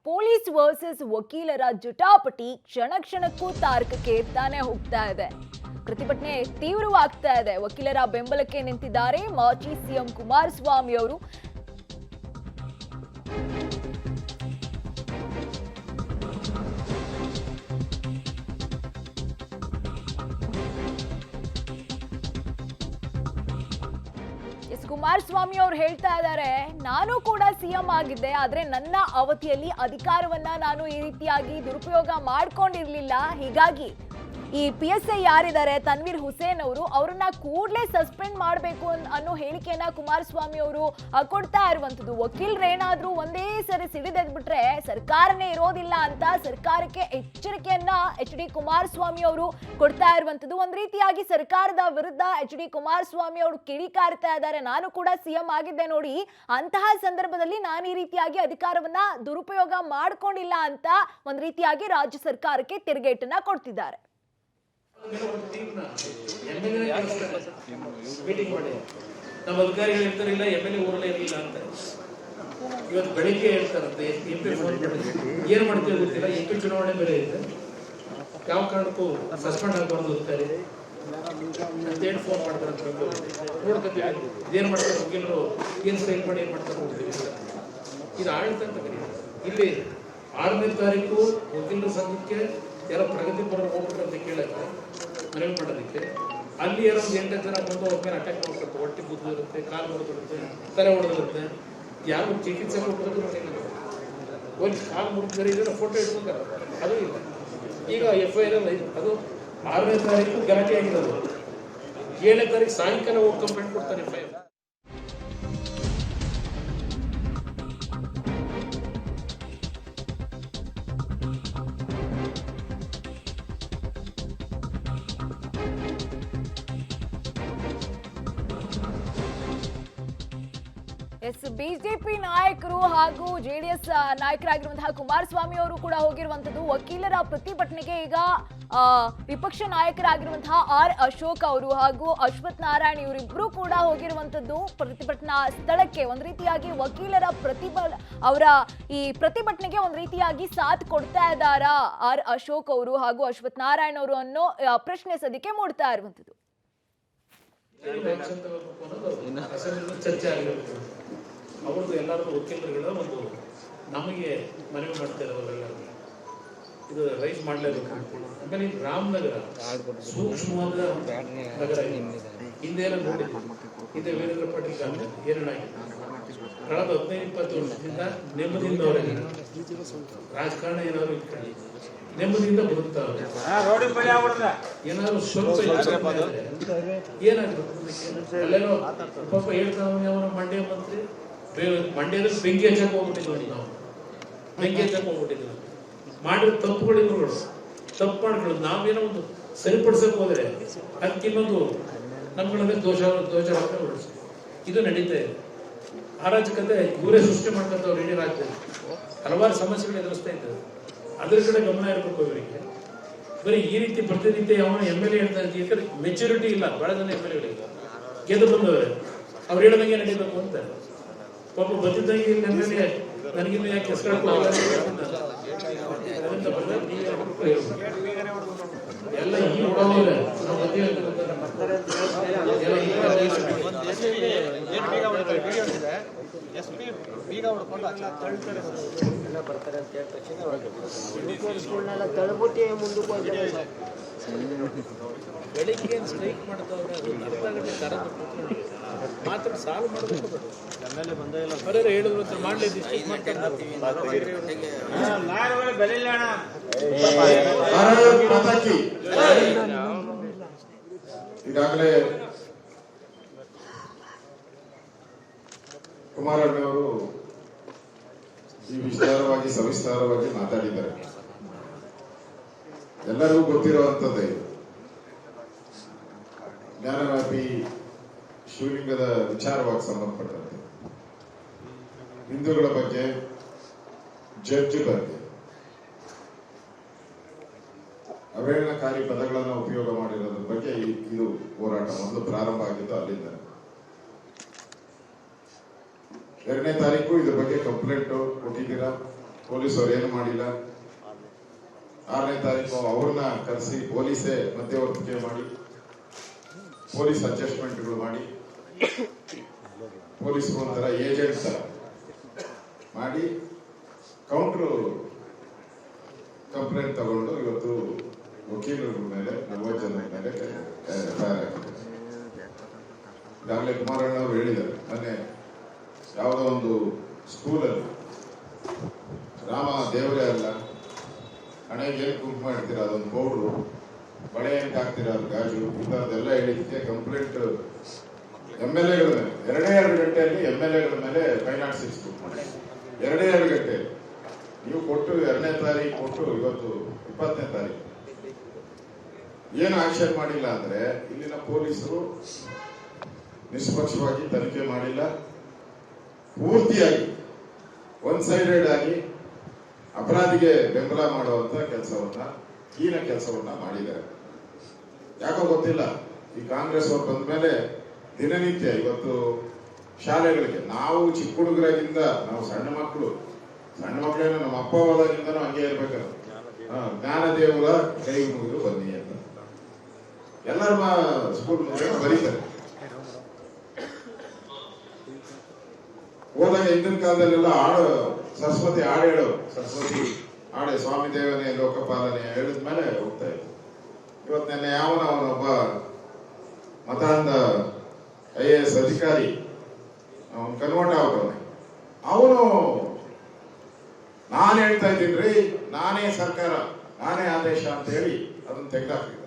Police versus ವಕೀಲರ ಜಟಾಪಟಿ ಕ್ಷಣ ಕ್ಷಣಕ್ಕೂ ತಾರಕಕ್ಕೆ ಏರ್ತಾನೆ ಹೋಗ್ತಾ ಇದೆ. ಪ್ರತಿಭಟನೆ ತೀವ್ರವಾಗ್ತಾ ಇದೆ. ವಕೀಲರ ಬೆಂಬಲಕ್ಕೆ ನಿಂತಿದ್ದಾರೆ ಮಾಜಿ ಸಿಎಂ ಕುಮಾರಸ್ವಾಮಿ ಅವರು. ಕುಮಾರಸ್ವಾಮಿ ಅವರು ಹೇಳ್ತಾ ಇದ್ದಾರೆ, ನಾನು ಕೂಡ ಸಿಎಂ ಆಗಿದ್ದೆ, ಆದ್ರೆ ನನ್ನ ಅವಧಿಯಲ್ಲಿ ಅಧಿಕಾರವನ್ನ ನಾನು ಈ ರೀತಿಯಾಗಿ ದುರುಪಯೋಗ ಮಾಡ್ಕೊಂಡಿರ್ಲಿಲ್ಲ. ಹೀಗಾಗಿ ಈ PSI ಯಾರಿದ್ದಾರೆ ತನ್ವೀರ್ ಹುಸೇನ್ ಅವರು, ಅವ್ರನ್ನ ಕೂಡಲೇ ಸಸ್ಪೆಂಡ್ ಮಾಡಬೇಕು ಅನ್ನೋ ಹೇಳಿಕೆಯನ್ನ ಕುಮಾರಸ್ವಾಮಿ ಅವರು ಕೊಡ್ತಾ ಇರುವಂತದ್ದು. ವಕೀಲರೇನಾದ್ರೂ ಒಂದೇ ಸರಿ ಸಿಡಿದೆದ್ಬಿಟ್ರೆ ಸರ್ಕಾರನೇ ಇರೋದಿಲ್ಲ ಅಂತ ಸರ್ಕಾರಕ್ಕೆ ಎಚ್ಚರಿಕೆಯನ್ನ HD ಕುಮಾರಸ್ವಾಮಿ ಅವರು ಕೊಡ್ತಾ ಇರುವಂತದ್ದು. ಒಂದ್ ರೀತಿಯಾಗಿ ಸರ್ಕಾರದ ವಿರುದ್ಧ HD ಕುಮಾರಸ್ವಾಮಿ ಅವರು ಕಿಡಿಕಾರ್ತಾ ಇದ್ದಾರೆ. ನಾನು ಕೂಡ ಸಿಎಂ ಆಗಿದ್ದೆ ನೋಡಿ, ಅಂತಹ ಸಂದರ್ಭದಲ್ಲಿ ನಾನು ಈ ರೀತಿಯಾಗಿ ಅಧಿಕಾರವನ್ನ ದುರುಪಯೋಗ ಮಾಡ್ಕೊಂಡಿಲ್ಲ ಅಂತ ಒಂದ್ ರೀತಿಯಾಗಿ ರಾಜ್ಯ ಸರ್ಕಾರಕ್ಕೆ ತಿರುಗೇಟನ್ನ ಕೊಡ್ತಿದ್ದಾರೆ. ಮೀಟಿಂಗ್ ಮಾಡಿ ನಮ್ಮ ಅಧಿಕಾರಿಗಳು ಇರ್ತಾರಿಲ್ಲ, MLA ಊರಲ್ಲೇ ಇರಲಿಲ್ಲ ಅಂತ. ಇವತ್ತು ಬೆಳಿಗ್ಗೆ ಹೇಳ್ತಾರಂತೆ MP ಫೋನ್ ಮಾಡಿ ಏನ್ ಮಾಡ್ತೀವಿ ಗೊತ್ತಿಲ್ಲ, MP ಚುನಾವಣೆ ಬೇರೆ ಇದೆ, ಯಾವ ಕಾರಣಕ್ಕೂ ಸಸ್ಪೆಂಡ್ ಆಗಬಾರ್ದು ಅಂತಾರೆ ಅಂತೇಳಿ ಫೋನ್ ಮಾಡ್ತಾರೆ. ನೋಡ್ಕೊತೀವಿ ಇದೇನ್ ಮಾಡ್ತಾರೆ ವಕೀಲರು, ಏನ್ ಸ್ಟ್ರೈಕ್ ಮಾಡಿ ಏನ್ ಮಾಡ್ತಾರೆ ನೋಡ್ತೀವಿ. ಇದು ಆಡಳಿತ ಅಂತ ಕರೀತಾರೆ. ಇಲ್ಲಿ 6ನೇ ತಾರೀಕು ವಕೀಲರ ಸಂಘಕ್ಕೆ ಎಲ್ಲ ಪ್ರಗತಿ ಪರ ಹೋಗ್ಬೇಕಂತ ಕೇಳಕ್ಕೆ ಮನವಿ ಮಾಡೋದಕ್ಕೆ ಅಲ್ಲಿ ಏನೋ ಒಂದು 8 ಜನ ಬಂದು ಅವ್ರ ಮೇಲೆ ಅಟ್ಯಾಕ್ ಮಾಡ್ಕೊಳ್ತಾರೆ. ಹೊಟ್ಟೆ ಬುದ್ದಿರುತ್ತೆ, ಕಾಲು ಮುರಿದಿರುತ್ತೆ, ತಲೆ ಹೊಡೆದಿರುತ್ತೆ. ಯಾರು ಚಿಕಿತ್ಸೆ ಕೊಟ್ಟಿರೋದು ಒಂದು ಕಾಲು ಮುರಿದ್ರೆ ಇದನ್ನ ಫೋಟೋ ಇಟ್ಕೊಂತಾರೆ, ಅದು ಇಲ್ಲ. ಈಗ FIR ಅದು 6ನೇ ತಾರೀಕು ಗಲಾಟೆ ಆಗಿರೋದು, 7ನೇ ತಾರೀಕು ಸಾಯಂಕಾಲ ಹೋಗಿ ಕಂಪ್ಲೇಂಟ್ ಕೊಡ್ತಾರೆ FIR. ಬಿಜೆಪಿ ನಾಯಕರು ಹಾಗೂ JDS ನಾಯಕರಾಗಿರುವಂತಹ ಕುಮಾರಸ್ವಾಮಿ ಅವರು ಕೂಡ ಹೋಗಿರುವಂತದ್ದು. ವಕೀಲರ ಪ್ರತಿಭಟನೆಗೆ ಈಗ ವಿಪಕ್ಷ ನಾಯಕರಾಗಿರುವಂತಹ R.ಅಶೋಕ್ ಅವರು ಹಾಗೂ ಅಶ್ವಥ್ ನಾರಾಯಣ್ ಇವರಿಬ್ರು ಕೂಡ ಹೋಗಿರುವಂತದ್ದು ಪ್ರತಿಭಟನಾ ಸ್ಥಳಕ್ಕೆ. ಒಂದ್ ರೀತಿಯಾಗಿ ವಕೀಲರ ಅವರ ಈ ಪ್ರತಿಭಟನೆಗೆ ಒಂದ್ ರೀತಿಯಾಗಿ ಸಾಥ್ ಕೊಡ್ತಾ ಇದ್ದಾರಾ R.ಅಶೋಕ್ ಅವರು ಹಾಗೂ ಅಶ್ವಥ್ ನಾರಾಯಣ್ ಅವರು ಅನ್ನೋ ಪ್ರಶ್ನೆ ಸದ್ಯಕ್ಕೆ ಮೂಡ್ತಾ ಇರುವಂತದ್ದು. ಚರ್ಚೆ ಆಗಿರುತ್ತೆ ಅವ್ರದ್ದು ಎಲ್ಲರದ್ದು ವಕೀಲರುಗಳ ಒಂದು ನಮಗೆ ಮನವಿ ಮಾಡ್ತಾ ಇರೋರೆಲ್ಲರೂ ಇದು ರೈಸ್ ಮಾಡಲೇಬೇಕು. ಆಮೇಲೆ ರಾಮನಗರ ಸೂಕ್ಷ್ಮವಾದ ನಗರ, ಹಿಂದೆಲ್ಲ ನೋಡಿದ್ವಿ. ಹಿಂದೆ ವೀರೇಂದ್ರ ಪಾಟೀಲ್ ಕಾಲ ಏನೇನಾಗಿತ್ತು ಕಳೆದ 15-20 ವರ್ಷದಿಂದ ನೆಮ್ಮದಿಯಿಂದ ಅವರಿಗೆ ರಾಜಕಾರಣ ಏನಾದ್ರು ಇಟ್ಕೊಳ್ಳಿ, ನೆಮ್ಮದಿಯಿಂದ ಬದುಕ್ತಾವ್ರೆ. ಏನಾದ್ರು ಸ್ವಲ್ಪ ಏನಾದ್ರು ಅಲ್ಲೇನೋ ಪಾಪ ಹೇಳ್ತಾವೆ ಅವನ ಮಂಡ್ಯ ಮಂತ್ರಿ ಮಂಡ್ಯದಲ್ಲಿ ಬೆಂಕಿ ಹಚ್ಚಕ್ಕೆ ಹೋಗ್ಬಿಟ್ಟಿದ್ವಿ, ನಾವು ಬೆಂಕಿ ಹಚ್ಚಕ್ಕೆ ಹೋಗ್ಬಿಟ್ಟಿದ್ವಿ. ಮಾಡಿರೋ ತಪ್ಪುಗಳಿದ್ರು ತಪ್ಪು ಮಾಡ್ಕೊಳ್ಳೋದು, ನಾವೇನೋ ಒಂದು ಸರಿಪಡಿಸಕ್ಕೆ ಹೋದ್ರೆ ಅದಕ್ಕೆ ಇನ್ನೊಂದು ನಮ್ಗಳ ದೋಷಾರೋಪಣೆ ಹೊರಡಿಸಿ ಇದು ನಡೀತಾ ಇದೆ. ಅರಾಜಕತೆ ಇವರೇ ಸೃಷ್ಟಿ ಮಾಡ್ಕೊಂತವ್ರು ಇಡೀ ರಾಜ್ಯದಲ್ಲಿ ಹಲವಾರು ಸಮಸ್ಯೆಗಳು ಎದುರಿಸ್ತಾ ಇದ್ದಾರೆ. ಅದ್ರ ಕಡೆ ಗಮನ ಇರಬೇಕು ಇವರಿಗೆ. ಬರೀ ಈ ರೀತಿ ಪ್ರತಿನಿತ್ಯ ಯಾವ MLA ಹೇಳ್ತಾ ಇದ್ದೀವಿ, ಯಾಕಂದ್ರೆ ಮೆಚುರಿಟಿ ಇಲ್ಲ. ಬಹಳ ಜನ MLAಗಳಿಲ್ಲ, ಗೆದ್ದು ಬಂದವ್ರೆ, ಅವ್ರು ಹೇಳದಂಗೆ ನಡೀಬೇಕು ಅಂತ. ಪಾಪ ಬದ್ದಿದ್ದಂಗೆ MLA ನನಗಿನ್ನೂ ಯಾಕೆ ಹೆಸರು ಎಲ್ಲ ಈ ಓಡೋದಿಲ್ಲ. ನಾವು ಮಧ್ಯೆ ಬರ್ತಾರೆ ಅಂತ ಹೇಳಿದ ತಕ್ಷಣ ತಳಬುಟ್ಟಿ ಮುಂದಕ್ಕೆ ಹೋಗ್ತಾರೆ. ಬೆಳಿಗ್ಗೆ ಸ್ಟ್ರೈಕ್ ಮಾಡ್ತಾವ್ರೆ, ಅದು ಅರ್ಧ ಗಂಟೆ ಕರೆದು ಮಾತ್ರ ಸಾಲ್ವ್ ಮಾಡಬೇಕು. ಬರೀ ಹೇಳಿದ್ರು ಅಂತ ಮಾಡಲಿ ಈಗಾಗಲೇ ಕುಮಾರಣ್ಣವರು ಈ ವಿಸ್ತಾರವಾಗಿ ಸವಿಸ್ತಾರವಾಗಿ ಮಾತಾಡಿದ್ದಾರೆ. ಎಲ್ಲರಿಗೂ ಗೊತ್ತಿರುವಂಥದ್ದೇ ಜ್ಞಾನವ್ಯಾಪಿ ಶಿವಲಿಂಗದ ವಿಚಾರವಾಗಿ ಸಂಬಂಧಪಟ್ಟಂತೆ ಹಿಂದೂಗಳ ಬಗ್ಗೆ, ಜಡ್ಜ್ ಬಗ್ಗೆ ಅವಹೇಳನಕಾರಿ ಪದಗಳನ್ನು ಉಪಯೋಗ ಮಾಡಿರೋದ್ರ ಬಗ್ಗೆ ಇದು ಹೋರಾಟ ಮೊದಲು ಪ್ರಾರಂಭ ಆಗಿದ್ದು ಅಲ್ಲಿಂದ. 2ನೇ ತಾರೀಕು ಇದ್ರ ಬಗ್ಗೆ ಕಂಪ್ಲೇಂಟ್ ಕೊಟ್ಟಿದ್ದೀರಾ, ಪೊಲೀಸರು ಏನು ಮಾಡಿಲ್ಲ. 6ನೇ ತಾರೀಕು ಅವ್ರನ್ನ ಕರೆಸಿ ಪೊಲೀಸೇ ಮಧ್ಯವರ್ತಿಕೆ ಮಾಡಿ, ಪೊಲೀಸ್ ಅಡ್ಜಸ್ಟ್ಮೆಂಟ್ಗಳು ಮಾಡಿ, ಪೊಲೀಸರು ಒಂಥರ ಏಜೆಂಟ್ ತರ ಮಾಡಿ ಕೌಂಟ್ರು ಕಂಪ್ಲೇಂಟ್ ತಗೊಂಡು ಇವತ್ತು ವಕೀಲರ ಮೇಲೆ 40 ಜನ ಮೇಲೆ ಎಫ್ಐಆರ್ ಹಾಕಿದ್ದಾರೆ. ಈಗಾಗಲೇ ಕುಮಾರಣ್ಣ ಅವರು ಹೇಳಿದ್ದಾರೆ, ಮೊನ್ನೆ ಯಾವುದೋ ಒಂದು ಸ್ಕೂಲಲ್ಲಿ ರಾಮ ದೇವರೇ ಅಲ್ಲ, ಹಣೆಗೆ ಏನು ಕುಂಕುಮ ಇಡ್ತೀರ ಅದೊಂದು ಪೌಡ್ರು, ಬಳೆ ಏನು ಹಾಕ್ತೀರ ಅದು ಗಾಜು, ಇಂಥದ್ದೆಲ್ಲ ಹೇಳಿದ್ದಕ್ಕೆ ಕಂಪ್ಲೇಂಟ್ MLA ಗಳ ಮೇಲೆ 2 ಗಂಟೆಯಲ್ಲಿ MLA ಗಳ ಮೇಲೆ 506 ಬುಕ್ ಮಾಡಿ 2 ಗಂಟೆ ನೀವು ಕೊಟ್ಟು 2ನೇ ತಾರೀಕು ಕೊಟ್ಟು ಇವತ್ತು 20ನೇ ತಾರೀಕು ಏನು ಆಕ್ಷನ್ ಮಾಡಿಲ್ಲ ಅಂದ್ರೆ ಇಲ್ಲಿನ ಪೊಲೀಸರು ನಿಷ್ಪಕ್ಷವಾಗಿ ತನಿಖೆ ಮಾಡಿಲ್ಲ, ಪೂರ್ತಿಯಾಗಿ ಒನ್ ಸೈಡೆಡ್ ಆಗಿ ಅಪರಾಧಿಗೆ ಬೆಂಬಲ ಮಾಡುವಂತ ಕೆಲಸವನ್ನ, ಹೀನ ಕೆಲಸವನ್ನ ಮಾಡಿದ್ದಾರೆ. ಯಾಕೋ ಗೊತ್ತಿಲ್ಲ, ಈ ಕಾಂಗ್ರೆಸ್ ಅವರು ಬಂದ ಮೇಲೆ ದಿನನಿತ್ಯ ಇವತ್ತು ಶಾಲೆಗಳಿಗೆ ನಾವು ಚಿಕ್ಕ ಹುಡುಗರಾಗಿಂದ ನಾವು ಸಣ್ಣ ಮಕ್ಕಳೇನೋ ನಮ್ಮ ಅಪ್ಪ ಹೋದಾಗಿಂದನೂ ಹಂಗೆ ಇರ್ಬೇಕಲ್ಲ, ಜ್ಞಾನದೇವರ ಕೈ ಮುಗಿದು ಬನ್ನಿ ಅಂತ ಎಲ್ಲರ ಸ್ಕೂಲ್ ಮುಂದೆ ಬರೀತಾರೆ. ಹೋದಾಗ ಹಿಂದಿನ ಕಾಲದಲ್ಲೆಲ್ಲ ಸರಸ್ವತಿ ಹಾಡು ಹೇಳೋರು, ಸರಸ್ವತಿ ಹಾಡೆ ಸ್ವಾಮಿ ದೇವನೇ ಲೋಕಪಾಲನೆ ಹೇಳಿದ್ಮೇಲೆ ಹೋಗ್ತಾ ಇತ್ತು. ಇವತ್ತು ನೆನ್ನೆ ಅವನೊಬ್ಬ ಮತಾಂಧ IAS ಅಧಿಕಾರಿ ಅವನು ಕನ್ವರ್ಟ್ ಆಗ್ತಾನೆ, ಅವನು ನಾನು ಹೇಳ್ತಾ ಇದ್ದೀನಿ, ನಾನೇ ಸರ್ಕಾರ, ನಾನೇ ಆದೇಶ ಅಂತ ಹೇಳಿ ಅದನ್ನ ತೆಗೆದಾಕ್ತಿದ್ದೆ.